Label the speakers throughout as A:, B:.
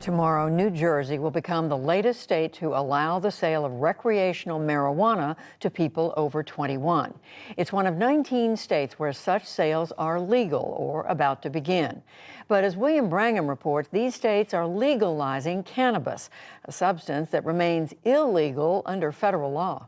A: Tomorrow, New Jersey will become the latest state to allow the sale of recreational marijuana to people over 21. It's one of 19 states where such sales are legal or about to begin. But as William Brangham reports, these states are legalizing cannabis, a substance that remains illegal under federal law.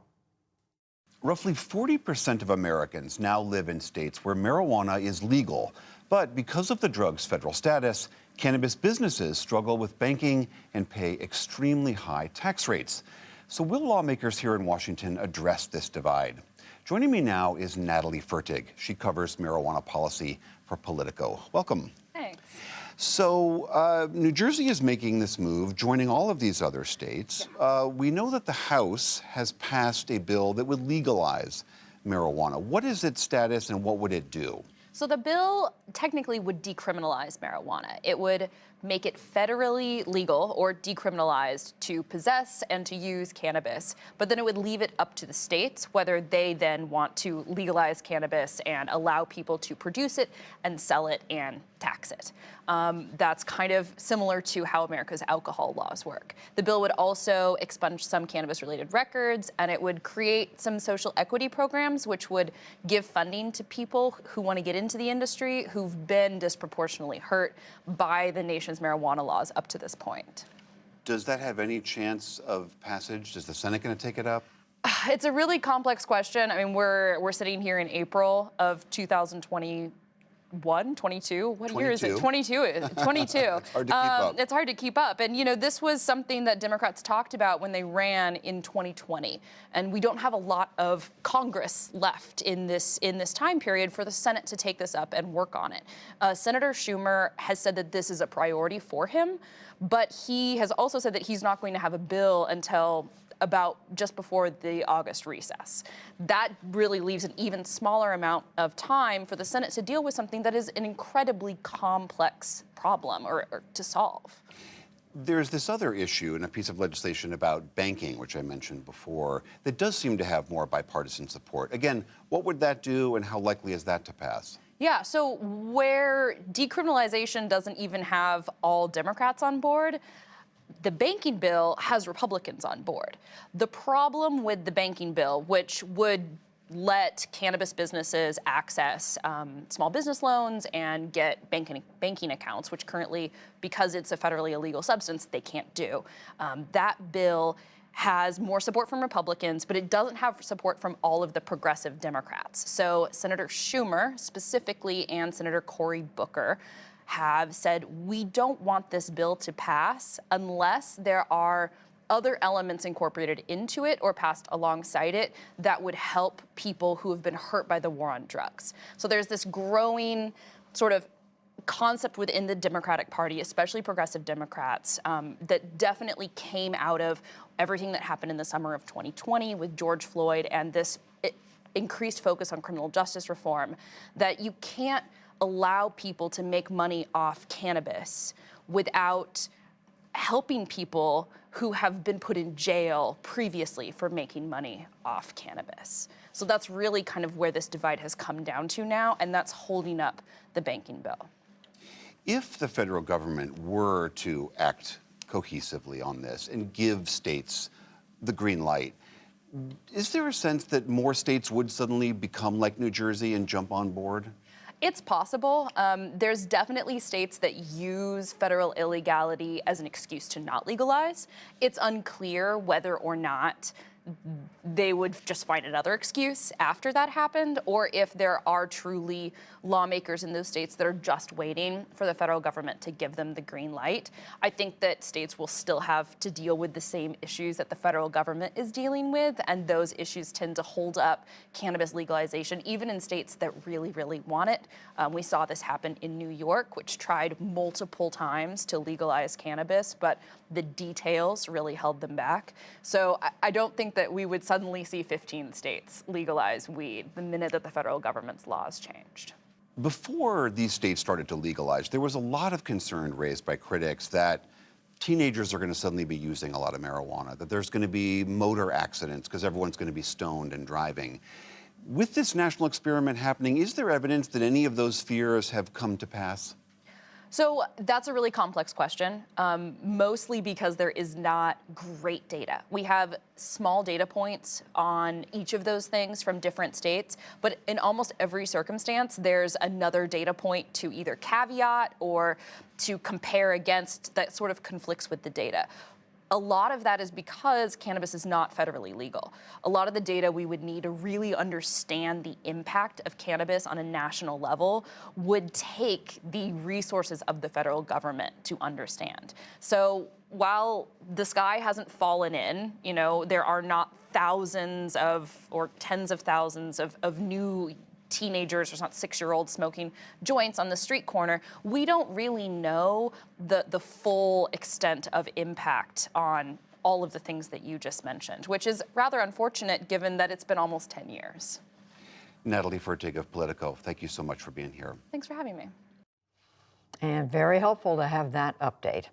B: Roughly 40% of Americans now live in states where marijuana is legal. But because of the drug's federal status, cannabis businesses struggle with banking and pay extremely high tax rates. So will lawmakers here in Washington address this divide? Joining me now is Natalie Fertig. She covers marijuana policy for Politico. Welcome.
C: Thanks.
B: So New Jersey is making this move, joining all of these other states. We know that the House has passed a bill that would legalize marijuana. What is its status and what would it do?
C: So the bill technically would decriminalize marijuana. It would make it federally legal or decriminalized to possess and to use cannabis, but then it would leave it up to the states whether they then want to legalize cannabis and allow people to produce it and sell it and tax it. That's kind of similar to how America's alcohol laws work. The bill would also expunge some cannabis-related records, and it would create some social equity programs which would give funding to people who want to get into the industry who've been disproportionately hurt by the nation's marijuana laws up to this point.
B: Does that have any chance of passage? Is the Senate going to take it up?
C: It's a really complex question. I mean, we're sitting here in April of 2021, 22. What
B: 22.
C: year is it? 22. 22.
B: It's hard to keep up.
C: It's hard to keep up. And, you know, this was something that Democrats talked about when they ran in 2020. And we don't have a lot of Congress left in this time period for the Senate to take this up and work on it. Senator Schumer has said that this is a priority for him, but he has also said that he's not going to have a bill until about just before the August recess. That really leaves an even smaller amount of time for the Senate to deal with something that is an incredibly complex problem or to solve.
B: There's this other issue in a piece of legislation about banking, which I mentioned before, that does seem to have more bipartisan support. Again, what would that do and how likely is that to pass?
C: Yeah, so where decriminalization doesn't even have all Democrats on board, the banking bill has Republicans on board. The problem with the banking bill, which would let cannabis businesses access small business loans and get banking accounts, which currently, because it's a federally illegal substance, they can't do. That bill has more support from Republicans, but it doesn't have support from all of the progressive Democrats. So Senator Schumer specifically and Senator Cory Booker have said, we don't want this bill to pass unless there are other elements incorporated into it or passed alongside it that would help people who have been hurt by the war on drugs. So there's this growing sort of concept within the Democratic Party, especially progressive Democrats, that definitely came out of everything that happened in the summer of 2020 with George Floyd and this increased focus on criminal justice reform, that you can't allow people to make money off cannabis without helping people who have been put in jail previously for making money off cannabis. So that's really kind of where this divide has come down to now, and that's holding up the banking bill.
B: If the federal government were to act cohesively on this and give states the green light, is there a sense that more states would suddenly become like New Jersey and jump on board?
C: It's possible. There's definitely states that use federal illegality as an excuse to not legalize. It's unclear whether or not they would just find another excuse after that happened, or if there are truly lawmakers in those states that are just waiting for the federal government to give them the green light. I think that states will still have to deal with the same issues that the federal government is dealing with, and those issues tend to hold up cannabis legalization, even in states that really, really want it. We saw this happen in New York, which tried multiple times to legalize cannabis, but the details really held them back. So I don't think that we would suddenly see 15 states legalize weed the minute that the federal government's laws changed.
B: Before these states started to legalize, there was a lot of concern raised by critics that teenagers are going to suddenly be using a lot of marijuana, that there's going to be motor accidents because everyone's going to be stoned and driving. With this national experiment happening, is there evidence that any of those fears have come to pass?
C: So that's a really complex question, mostly because there is not great data. We have small data points on each of those things from different states, but in almost every circumstance, there's another data point to either caveat or to compare against that sort of conflicts with the data. A lot of that is because cannabis is not federally legal. A lot of the data we would need to really understand the impact of cannabis on a national level would take the resources of the federal government to understand. So while the sky hasn't fallen in, there are not thousands of or tens of thousands of new teenagers or not 6-year-olds smoking joints on the street corner, we don't really know the full extent of impact on all of the things that you just mentioned, which is rather unfortunate given that it's been almost 10 years.
B: Natalie Fertig of Politico, thank you so much for being here.
C: Thanks for having me.
A: And very helpful to have that update.